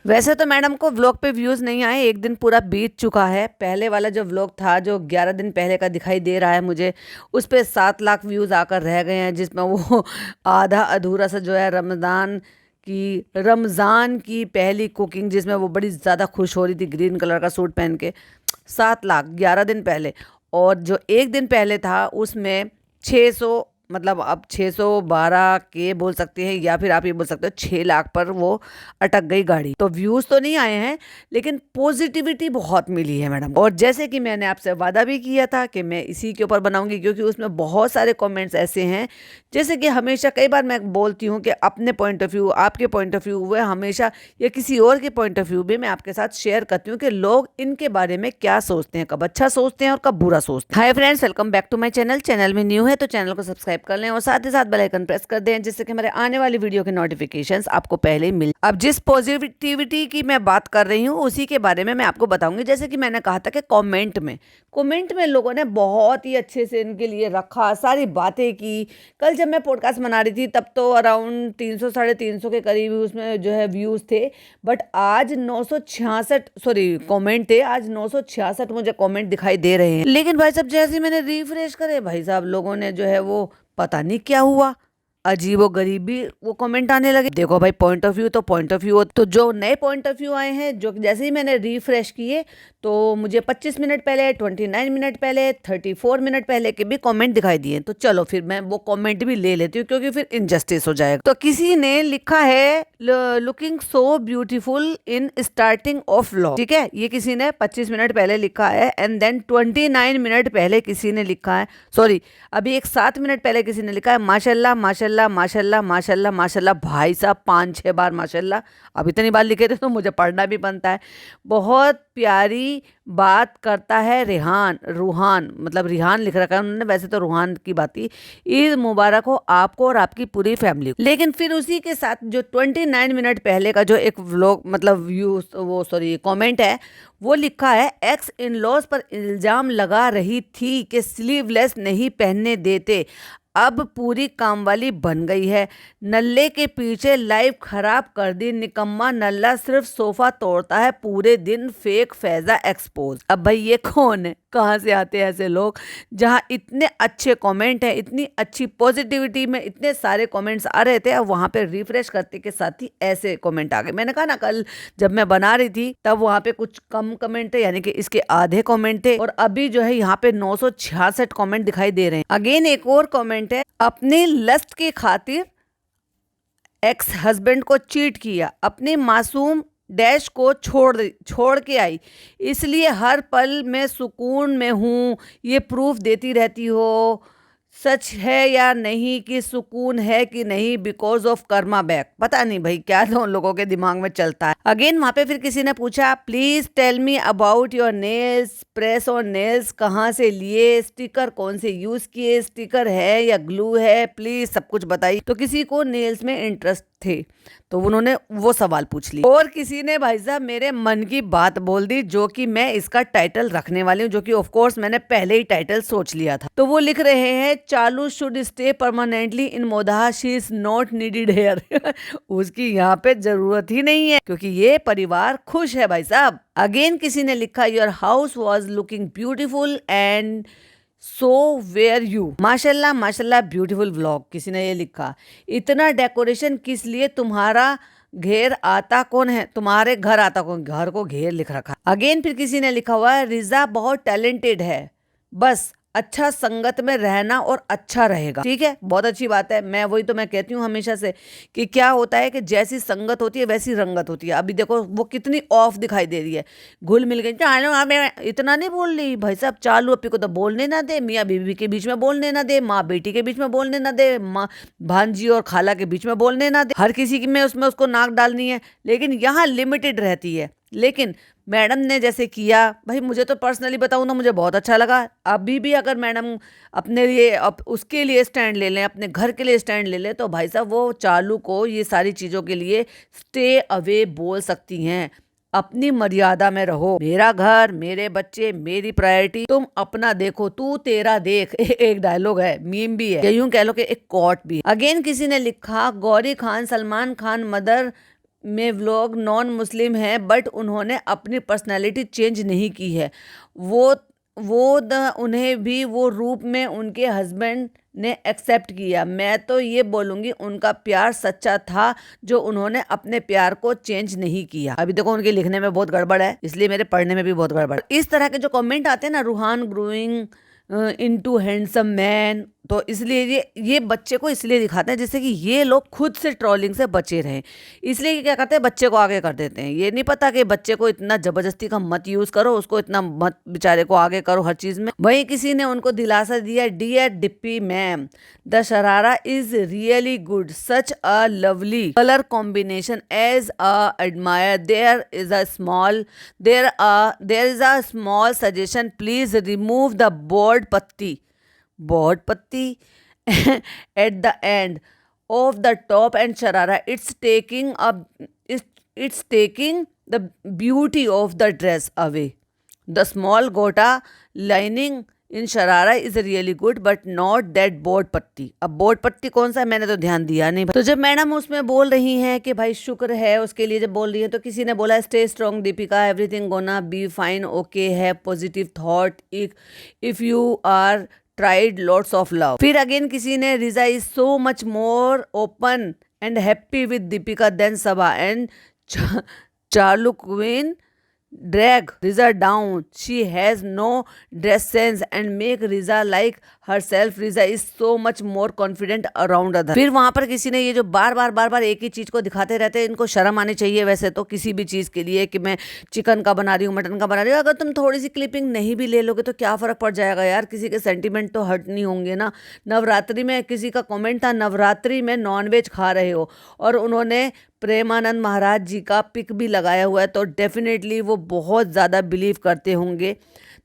वैसे तो मैडम को व्लॉग पे व्यूज़ नहीं आए, एक दिन पूरा बीत चुका है। पहले वाला जो व्लॉग था जो 11 दिन पहले का दिखाई दे रहा है मुझे, उस पे 7 लाख व्यूज़ आकर रह गए हैं, जिसमें वो आधा अधूरा सा जो है रमज़ान की पहली कुकिंग, जिसमें वो बड़ी ज़्यादा खुश हो रही थी ग्रीन कलर का सूट पहन के। 7 लाख 11 दिन पहले। और जो एक दिन पहले था उसमें 600, मतलब अब 612 के बोल सकते हैं, या फिर आप ये बोल सकते हो 6 लाख पर वो अटक गई गाड़ी। तो व्यूज़ तो नहीं आए हैं, लेकिन पॉजिटिविटी बहुत मिली है मैडम। और जैसे कि मैंने आपसे वादा भी किया था कि मैं इसी के ऊपर बनाऊंगी, क्योंकि उसमें बहुत सारे कमेंट्स ऐसे हैं, जैसे कि हमेशा कई बार मैं बोलती हूँ कि अपने पॉइंट ऑफ व्यू, आपके पॉइंट ऑफ व्यू, वह हमेशा या किसी और के पॉइंट ऑफ व्यू भी मैं आपके साथ शेयर करती हूँ कि लोग इनके बारे में क्या सोचते हैं, कब अच्छा सोचते हैं और कब बुरा सोचते हैं। Hi friends, welcome back to my channel. Channel में न्यू है तो चैनल को सब्सक्राइब कर लें और साथ ही साथ बेल आइकन प्रेस कर दें, जिससे कि हमारे आने वाली वीडियो के नोटिफिकेशंस आपको पहले ही मिल। अब जिस पॉजिटिविटी की मैं बात कर रही हूँ उसी के बारे में मैं आपको बताऊंगी। जैसे कि मैंने कहा था कि कमेंट में लोगों ने बहुत ही अच्छे से इनके लिए रखा, सारी बातें की। कल जब मैं पॉडकास्ट बना रही थी तब तो अराउंड 300 साढ़े 300 के करीब उसमें जो है व्यूज़ थे, बट आज 966 कमेंट थे। आज 966 मुझे कमेंट दिखाई दे रहे हैं। लेकिन भाई साहब जैसे ही मैंने रिफ्रेश करे, भाई साहब लोगों ने जो है वो पता नहीं क्या हुआ, अजीबो गरीबी वो कमेंट आने लगे। देखो भाई, पॉइंट ऑफ व्यू तो पॉइंट ऑफ व्यू। तो जो नए पॉइंट ऑफ व्यू आए हैं, जो जैसे ही मैंने रिफ्रेश किए तो मुझे 25 मिनट पहले, 29 मिनट पहले, 34 मिनट पहले के भी कमेंट दिखाई दिए। तो चलो फिर मैं वो कमेंट भी ले लेती हूँ, क्योंकि फिर इनजस्टिस हो जाएगा। तो किसी ने लिखा है looking so beautiful in starting of vlog. ठीक है, ये किसी ने 25 मिनट पहले लिखा है। एंड देन 29 मिनट पहले किसी ने लिखा है, सॉरी अभी एक 7 मिनट पहले किसी ने लिखा है माशाल्लाह माशाल्लाह माशाल्लाह माशाल्लाह माशाल्लाह। भाई साहब 5-6 बार माशाल्लाह। अब इतनी बार लिखे थे तो मुझे पढ़ना भी बनता है। बहुत प्यारी बात करता है रूहान, मतलब रिहान लिख रखा है उन्होंने, वैसे तो रूहान की बात थी। ईद मुबारक हो आपको और आपकी पूरी फैमिली को। लेकिन फिर उसी के साथ जो 29 मिनट पहले का जो एक व्लॉग मतलब व्यू वो सॉरी कमेंट है, वो लिखा है एक्स इन लॉज पर इल्जाम लगा रही थी कि स्लीवलेस नहीं पहनने देते, अब पूरी कामवाली बन गई है। नल्ले के पीछे लाइफ खराब कर दी, निकम्मा नल्ला सिर्फ सोफा तोड़ता है पूरे दिन, फेक फैजा एक्सपोज। अब भाई ये कौन है, कहाँ से आते हैं ऐसे लोग जहाँ इतने अच्छे कमेंट हैं, इतनी अच्छी पॉजिटिविटी में इतने सारे कमेंट्स आ रहे थे, अब वहाँ पे रिफ्रेश करते के साथ ही ऐसे कमेंट आ गए। मैंने कहा ना कल जब मैं बना रही थी तब वहाँ पे कुछ कम कमेंट थे, यानी कि इसके आधे कमेंट थे, और अभी जो है यहाँ पे 966 कमेंट दिखाई दे रहे हैं। अगेन एक और कमेंट है, अपने लस्ट की खातिर एक्स हस्बैंड को चीट किया, अपने मासूम डैश को छोड़ के आई, इसलिए हर पल में सुकून में हूँ, ये प्रूफ देती रहती हो। सच है या नहीं कि सुकून है कि नहीं, बिकॉज ऑफ कर्मा बैक। पता नहीं भाई क्या उन लोगों के दिमाग में चलता है। अगेन वहां पे फिर किसी ने पूछा, please tell me about your nails, press और नेल्स कहाँ से लिए, स्टिकर कौन से यूज किए, स्टिकर है या ग्लू है, प्लीज सब कुछ बताइए। तो किसी को नेल्स में इंटरेस्ट थे तो उन्होंने वो सवाल पूछ लिया, और किसी ने भाई साहब मेरे मन की बात बोल दी, जो कि मैं इसका टाइटल रखने वाली हूँ, जो कि ऑफ कोर्स मैंने पहले ही टाइटल सोच लिया था। तो वो लिख रहे हैं, चालू शुड स्टे परमानेंटली इन मोदाहा, she is not needed here. उसकी यहाँ पे जरूरत ही नहीं है, क्योंकि ये परिवार खुश है भाई साहब। अगेन किसी ने लिखा, your house was looking beautiful and so were you. माशाल्लाह माशाल्लाह ब्यूटीफुल व्लॉग, किसी ने ये लिखा। इतना डेकोरेशन किस लिए, तुम्हारा घेर आता कौन है, तुम्हारे घर आता कौन, घर को घेर लिख रखा। अगेन फिर किसी ने लिखा हुआ है, रिजा बहुत टैलेंटेड है, बस अच्छा संगत में रहना और अच्छा रहेगा। ठीक है, बहुत अच्छी बात है। मैं वही तो मैं कहती हूँ हमेशा से कि क्या होता है कि जैसी संगत होती है वैसी रंगत होती है। अभी देखो वो कितनी ऑफ दिखाई दे रही है, घुल मिल गई। चालू हमें इतना नहीं बोल रही भाई साहब, चालू अपी को तो बोलने ना दे, मियाँ बीवी के बीच में बोलने ना दे, माँ बेटी के बीच में बोलने ना दे, माँ भांजी और खाला के बीच में बोलने ना दे। हर किसी की में उसमें उसको नाक डालनी है, लेकिन यहाँ लिमिटेड रहती है। लेकिन मैडम ने जैसे किया, भाई मुझे तो पर्सनली बताऊँ ना, मुझे बहुत अच्छा लगा। अभी भी अगर मैडम अपने लिए उसके लिए स्टैंड ले लें, अपने घर के लिए स्टैंड ले लें, तो भाई साहब वो चालू को ये सारी चीज़ों के लिए स्टे अवे बोल सकती हैं। अपनी मर्यादा में रहो, मेरा घर मेरे बच्चे मेरी प्रायोरिटी, तुम अपना देखो तू तेरा देख। एक डायलॉग है, मीम भी है, या यूं कह लो कि एक कोट भी। अगेन किसी ने लिखा, गौरी खान सलमान खान मदर में व्लॉग नॉन मुस्लिम हैं बट उन्होंने अपनी पर्सनैलिटी चेंज नहीं की है। उन्हें भी वो रूप में उनके हस्बैंड ने एक्सेप्ट किया। मैं तो ये बोलूँगी उनका प्यार सच्चा था जो उन्होंने अपने प्यार को चेंज नहीं किया। अभी देखो उनके लिखने में बहुत गड़बड़ है, इसलिए मेरे पढ़ने में भी बहुत गड़बड़। इस तरह के जो कमेंट आते हैं ना, Ruhan growing into handsome man, तो इसलिए ये बच्चे को इसलिए दिखाते हैं जिससे कि ये लोग खुद से ट्रोलिंग से बचे रहें। इसलिए क्या करते हैं, बच्चे को आगे कर देते हैं। ये नहीं पता कि बच्चे को इतना जबरदस्ती का मत यूज करो, उसको इतना मत बेचारे को आगे करो हर चीज में। वहीं किसी ने उनको दिलासा दिया, dear Dippy ma'am, the sharara is really good, such a lovely colour combination as a admirer, there is a small suggestion, please remove the board पत्ती at the end of the top and sharara. It's taking the beauty of the dress away. The small gota lining in sharara is really good but not that board पत्ती। अब board पत्ती कौन सा है, मैंने तो ध्यान दिया नहीं। तो जब मैडम उसमें बोल रही हैं कि भाई शुक्र है उसके लिए, जब बोल रही है तो किसी ने बोला stay strong Deepika, everything gonna be fine, okay है positive thought, if you are tried lots of love। फिर अगेन किसी ने, Riza is so much more open and happy with Deepika than Saba and Charlu queen drag Riza down. She has no dress sense and make Riza like herself. Riza is so much more confident around other। फिर वहां पर किसी ने, ये जो बार बार एक ही चीज को दिखाते रहते हैं, इनको शर्म आनी चाहिए वैसे तो किसी भी चीज के लिए, कि मैं चिकन का बना रही हूँ, मटन का बना रही हूँ। अगर तुम थोड़ी सी क्लिपिंग नहीं भी ले लोगे तो क्या फर्क पड़ जाएगा यार, किसी के सेंटीमेंट तो हर्ट नहीं होंगे ना। नवरात्रि में किसी का कमेंट था, नवरात्रि में नॉनवेज खा रहे हो, और उन्होंने प्रेमानंद महाराज जी का पिक भी लगाया हुआ है, तो डेफिनेटली वो बहुत ज़्यादा बिलीव करते होंगे।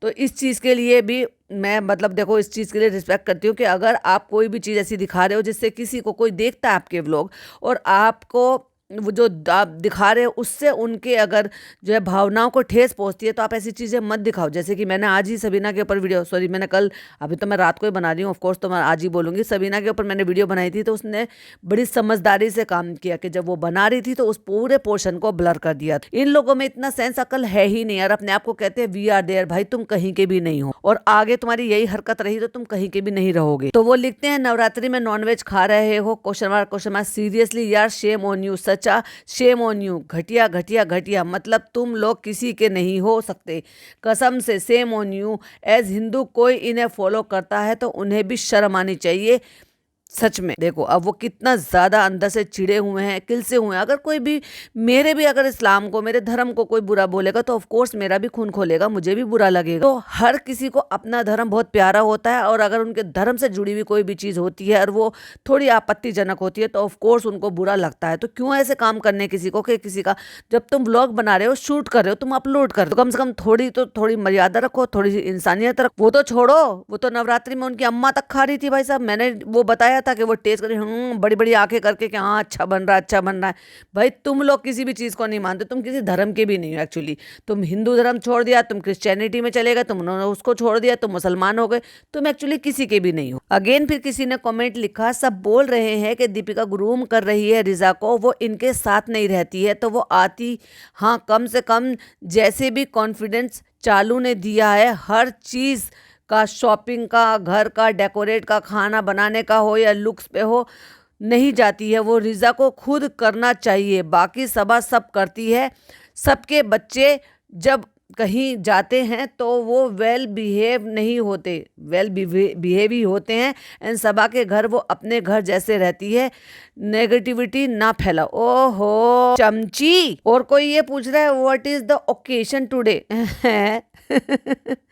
तो इस चीज़ के लिए भी मैं, मतलब देखो, इस चीज़ के लिए रिस्पेक्ट करती हूँ कि अगर आप कोई भी चीज़ ऐसी दिखा रहे हो जिससे किसी को, कोई देखता है आपके व्लॉग और आपको वो जो आप दिखा रहे हो उससे उनके अगर जो है भावनाओं को ठेस पहुंचती है, तो आप ऐसी चीज़ें मत दिखाओ। जैसे कि मैंने आज ही सबीना के ऊपर वीडियो, सॉरी मैंने कल, अभी तो मैं रात को ही बना रही हूँ ऑफकोर्स, तो मैं आज ही बोलूँगी, सबीना के ऊपर मैंने वीडियो बनाई थी, तो उसने बड़ी समझदारी से काम किया कि जब वो बना रही थी तो उस पूरे पोर्शन को ब्लर कर दिया। इन लोगों में इतना सेंस अकल है ही नहीं यार, अपने आप को कहते हैं वी आर देयर। भाई तुम कहीं के भी नहीं हो, और आगे तुम्हारी यही हरकत रही तो तुम कहीं के भी नहीं रहोगे। तो वो लिखते हैं नवरात्रि में नॉनवेज खा रहे हो, क्वेश्चन मार्क, सीरियसली यार, शेम ऑन यू, सच्चा शेम ऑन यू, घटिया घटिया घटिया, मतलब तुम लोग किसी के नहीं हो सकते, कसम से shame on you. As Hindu कोई इन्हें फॉलो करता है तो उन्हें भी शर्म आनी चाहिए। सच में देखो अब वो कितना ज़्यादा अंदर से चिड़े हुए हैं, किल से हुए हैं। अगर कोई भी मेरे भी अगर इस्लाम को, मेरे धर्म को कोई बुरा बोलेगा तो ऑफ कोर्स मेरा भी खून खोलेगा, मुझे भी बुरा लगेगा। तो हर किसी को अपना धर्म बहुत प्यारा होता है, और अगर उनके धर्म से जुड़ी हुई कोई भी चीज़ होती है और वो थोड़ी आपत्तिजनक होती है तो ऑफ कोर्स उनको बुरा लगता है। तो क्यों ऐसे काम करने किसी को, कि किसी का, जब तुम व्लॉग बना रहे हो, शूट कर रहे हो, तुम अपलोड कर रहे हो, तो कम से कम थोड़ी मर्यादा रखो, थोड़ी सी इंसानियत रखो। वो तो छोड़ो, वो तो नवरात्रि में उनकी अम्मा तक खा रही थी भाई साहब, मैंने वो बताया था कि वो टेस्ट कर बड़ी बड़ी आंखें करके कि हाँ अच्छा बन रहा है, अच्छा बन रहा है। भाई तुम लोग किसी भी चीज़ को नहीं मानते, तुम किसी धर्म के भी नहीं हो एक्चुअली। तुम हिंदू धर्म छोड़ दिया, तुम क्रिश्चियनिटी में चले गए, तुमने उसको छोड़ दिया, तुम मुसलमान हो गए, तुम एक्चुअली किसी के भी नहीं हो। अगेन फिर किसी ने कमेंट लिखा, सब बोल रहे हैं कि दीपिका ग्रूम कर रही है रिजा को, वो इनके साथ नहीं रहती है तो वो आती, हाँ कम से कम जैसे भी कॉन्फिडेंस चालू ने दिया है हर चीज़ का, शॉपिंग का, घर का डेकोरेट का, खाना बनाने का हो या लुक्स पे हो, नहीं जाती है। वो रिजा को खुद करना चाहिए, बाकी सबा सब करती है। सबके बच्चे जब कहीं जाते हैं तो वो वेल बिहेव नहीं होते, वेल बिहेव ही होते हैं। एंड सबा के घर वो अपने घर जैसे रहती है, नेगेटिविटी ना फैला। ओहो चमची। और कोई ये पूछ रहा है what is the occasion today.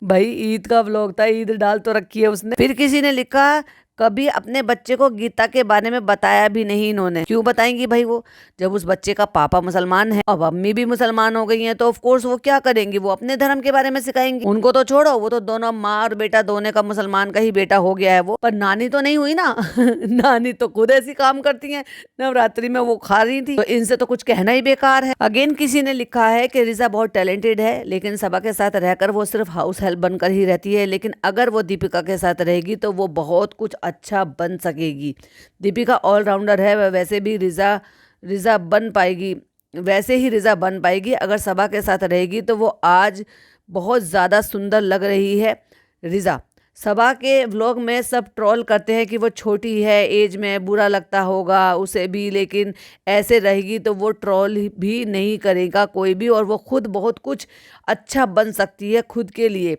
भाई ईद का व्लॉग था, ईद डाल तो रखी है उसने। फिर किसी ने लिखा, कभी अपने बच्चे को गीता के बारे में बताया भी नहीं इन्होंने। क्यों बताएंगी भाई, वो जब उस बच्चे का पापा मुसलमान है, अब अम्मी भी मुसलमान हो गई हैं, तो ऑफ कोर्स वो क्या करेंगी, वो अपने धर्म के बारे में सिखाएंगी। उनको तो छोड़ो, वो तो दोनों माँ और बेटा दोनों का मुसलमान का ही बेटा हो गया है वो, पर नानी तो नहीं हुई ना। नानी तो खुद ऐसी काम करती है, नवरात्रि में वो खा रही थी, तो इनसे तो कुछ कहना ही बेकार है। अगेन किसी ने लिखा है कि रिजा बहुत टैलेंटेड है, लेकिन सबा के साथ रहकर वो सिर्फ हाउस हेल्प बनकर ही रहती है, लेकिन अगर वो दीपिका के साथ रहेगी तो वो बहुत कुछ अच्छा बन सकेगी। दीपिका ऑलराउंडर है, वैसे भी रिजा बन पाएगी। वैसे ही रिजा बन पाएगी। अगर सबा के साथ रहेगी तो वो आज बहुत ज़्यादा सुंदर लग रही है रिजा। सबा के व्लॉग में सब ट्रोल करते हैं कि वो छोटी है एज में, बुरा लगता होगा उसे भी, लेकिन ऐसे रहेगी तो वो ट्रोल भी नहीं करेगा कोई भी, और वो खुद बहुत कुछ अच्छा बन सकती है खुद के लिए,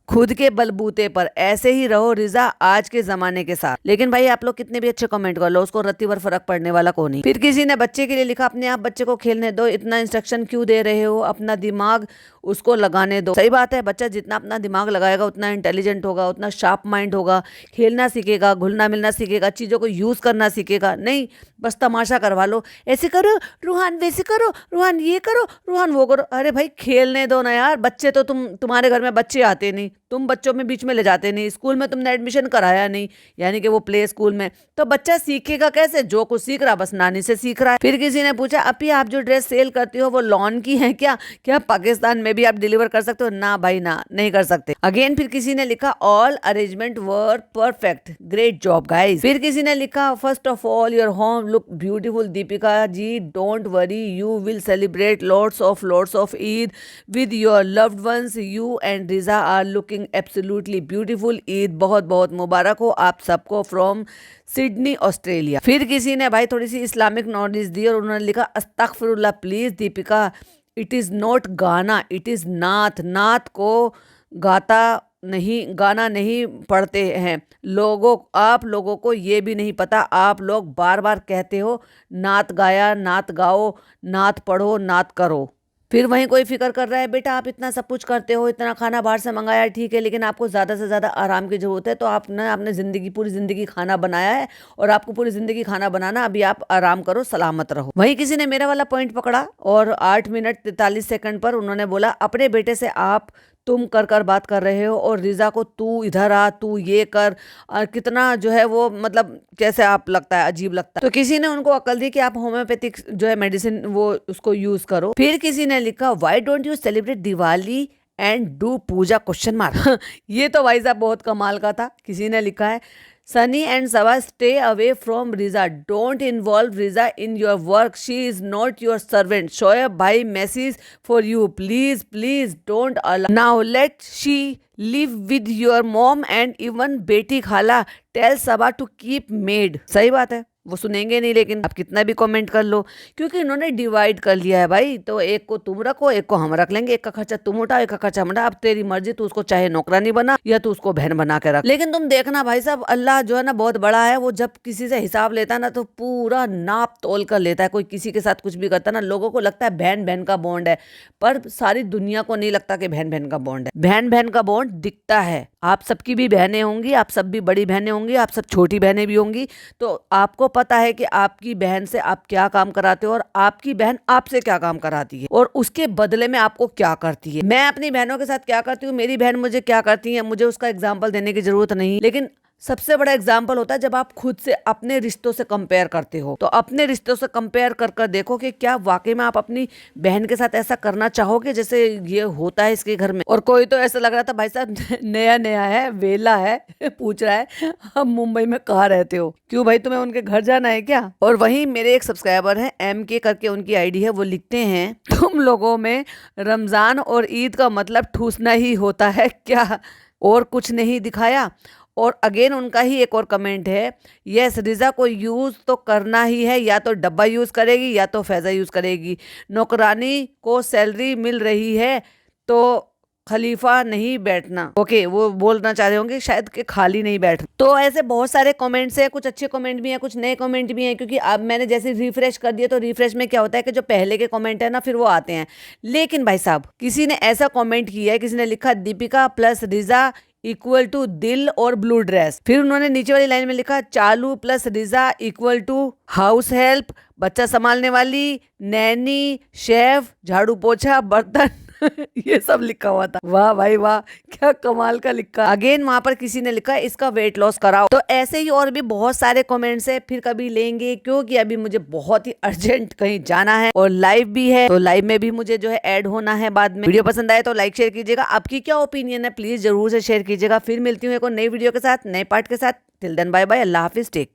खुद के बलबूते पर। ऐसे ही रहो रिजा आज के जमाने के साथ। लेकिन भाई आप लोग कितने भी अच्छे कमेंट कर लो, उसको रत्ती भर फर्क पड़ने वाला कौन नहीं। फिर किसी ने बच्चे के लिए लिखा, अपने आप बच्चे को खेलने दो, इतना इंस्ट्रक्शन क्यों दे रहे हो, अपना दिमाग उसको लगाने दो। सही बात है, बच्चा जितना अपना दिमाग लगाएगा उतना इंटेलिजेंट होगा, उतना शार्प माइंड होगा, खेलना सीखेगा, घुलना मिलना सीखेगा, चीज़ों को यूज़ करना सीखेगा। नहीं बस तमाशा करवा लो, ऐसे करो रूहान, वैसे करो रूहान, ये करो रूहान, वो करो। अरे भाई खेलने दो ना यार। बच्चे तो तुम्हारे घर में बच्चे आते नहीं, तुम बच्चों में बीच में ले जाते नहीं, स्कूल में तुमने एडमिशन कराया नहीं, यानी कि वो प्ले स्कूल में, तो बच्चा सीखेगा कैसे? जो कुछ सीख रहा बस नानी से सीख रहा है। फिर किसी ने पूछा, अपी आप जो ड्रेस सेल करती हो वो लॉन की है क्या? क्या पाकिस्तान में भी आप डिलीवर कर सकते हो? ना भाई ना, नहीं कर सकते। अगेन फिर किसी ने लिखा, all arrangement were perfect, great job guys. फिर किसी ने लिखा, first of all your home look beautiful Deepika ji, don't worry, you will celebrate lots of Eid with your loved ones. You and Riza are looking absolutely beautiful. Eid बहुत बहुत मुबारक हो आप सबको from Sydney Australia. फिर किसी ने भाई थोड़ी सी इस्लामिक नॉलेज दी और उन्होंने लिखा, अस्तगफिरुल्लाह please Deepika, it is not गाना, इट इज़ नात। नात को गाना नहीं पढ़ते हैं लोगों। आप लोगों को ये भी नहीं पता, आप लोग बार बार कहते हो नात गाया, नात गाओ, नात पढ़ो, नात करो। फिर वहीं कोई फिक्र कर रहा है, बेटा आप इतना सब कुछ करते हो, इतना खाना बाहर से मंगाया ठीक है, लेकिन आपको ज़्यादा से ज़्यादा आराम की ज़रूरत है। तो आपने पूरी ज़िंदगी खाना बनाया है और आपको पूरी ज़िंदगी खाना बनाना, अभी आप आराम करो, सलामत रहो। वहीं किसी ने मेरा वाला पॉइंट पकड़ा और 8 मिनट 43 सेकंड पर उन्होंने बोला, अपने बेटे से आप तुम कर बात कर रहे हो और रिजा को तू इधर आ, तू ये कर, और कितना जो है वो मतलब कैसे आप लगता है, अजीब लगता है। तो किसी ने उनको अकल दी कि आप होम्योपैथिक जो है मेडिसिन वो उसको यूज करो। फिर किसी ने लिखा, why don't you celebrate Diwali and do puja question mark. ये तो भाई साहब बहुत कमाल का था। किसी ने लिखा है, Sunny and Saba, stay away from Riza. Don't involve Riza in your work. She is not your servant. Shoaib bhai, message for you. Please don't allow. Now let she live with your mom and even Beti Khala. Tell Saba to keep maid. सही बात है, वो सुनेंगे नहीं, लेकिन आप कितना भी कमेंट कर लो, क्योंकि इन्होंने डिवाइड कर लिया है भाई। तो एक को तुम रखो, एक को हम रख लेंगे, एक का खर्चा तुम उठाओ, एक का खर्चा हम उठाओ। अब तेरी मर्जी, तू उसको चाहे नौकरानी बना या तू उसको बहन बना के रख। लेकिन तुम देखना भाई साहब, अल्लाह जो है ना बहुत बड़ा है। वो जब किसी से हिसाब लेता है ना तो पूरा नाप तोल कर लेता है। कोई किसी के साथ कुछ भी करता है ना, लोगों को लगता है बहन बहन का बॉन्ड है, पर सारी दुनिया को नहीं लगता कि बहन बहन का बॉन्ड है। बहन बहन का बॉन्ड दिखता है। आप सबकी भी बहनें होंगी, आप सब भी बड़ी बहनें होंगी, आप सब छोटी बहनें भी होंगी। तो आपको पता है कि आपकी बहन से आप क्या काम कराते हो और आपकी बहन आपसे क्या काम कराती है और उसके बदले में आपको क्या करती है। मैं अपनी बहनों के साथ क्या करती हूँ, मेरी बहन मुझे क्या करती है, मुझे उसका एग्जाम्पल देने की जरूरत नहीं। लेकिन सबसे बड़ा एग्जाम्पल होता है जब आप खुद से अपने रिश्तों से कंपेयर करते हो। तो अपने रिश्तों से कंपेयर कर कर देखो कि क्या वाकई में आप अपनी बहन के साथ ऐसा करना चाहोगे जैसे ये होता है इसके घर में। और कोई तो ऐसा लग रहा था भाई साहब नया नया है, वेला है, पूछ रहा है हम मुंबई में कहाँ रहते हो, क्यों भाई तुम्हें उनके घर जाना है क्या। और वहीं मेरे एक सब्सक्राइबर हैं MK करके उनकी ID है, वो लिखते हैं, तुम लोगों में रमजान और ईद का मतलब ठूसना ही होता है क्या, और कुछ नहीं दिखाया। और अगेन उनका ही एक और कमेंट है, यस रिजा को यूज़ तो करना ही है, या तो डब्बा यूज़ करेगी या तो फैज़ा यूज़ करेगी। नौकरानी को सैलरी मिल रही है तो खलीफा नहीं बैठना। ओके, वो बोलना चाह रहे होंगे शायद कि खाली नहीं बैठना। तो ऐसे बहुत सारे कमेंट्स हैं, कुछ अच्छे कमेंट भी हैं, कुछ नए कमेंट भी हैं, क्योंकि अब मैंने जैसे रिफ्रेश कर दिया तो रिफ्रेश में क्या होता है कि जो पहले के कमेंट है ना फिर वो आते हैं। लेकिन भाई साहब किसी ने ऐसा कमेंट किया है, किसी ने लिखा Deepika plus Riza equal to दिल और ब्लू ड्रेस। फिर उन्होंने नीचे वाली लाइन में लिखा चालू plus Riza equal to house help, बच्चा संभालने वाली, नैनी, शेफ, झाड़ू पोछा, बर्तन ये सब लिखा हुआ था। वाह भाई वाह, क्या कमाल का लिखा। अगेन वहां पर किसी ने लिखा इसका वेट लॉस कराओ। तो ऐसे ही और भी बहुत सारे कमेंट्स है, फिर कभी लेंगे, क्योंकि अभी मुझे बहुत ही अर्जेंट कहीं जाना है और लाइव भी है। तो लाइव में भी मुझे जो है ऐड होना है बाद में। वीडियो पसंद आए तो लाइक शेयर कीजिएगा। आपकी क्या ओपिनियन है प्लीज जरूर से शेयर कीजिएगा। फिर मिलती हूँ एक और नई वीडियो के साथ, नए पार्ट के साथ। टिल देन बाय बाय, अल्लाह हाफिज, टेक।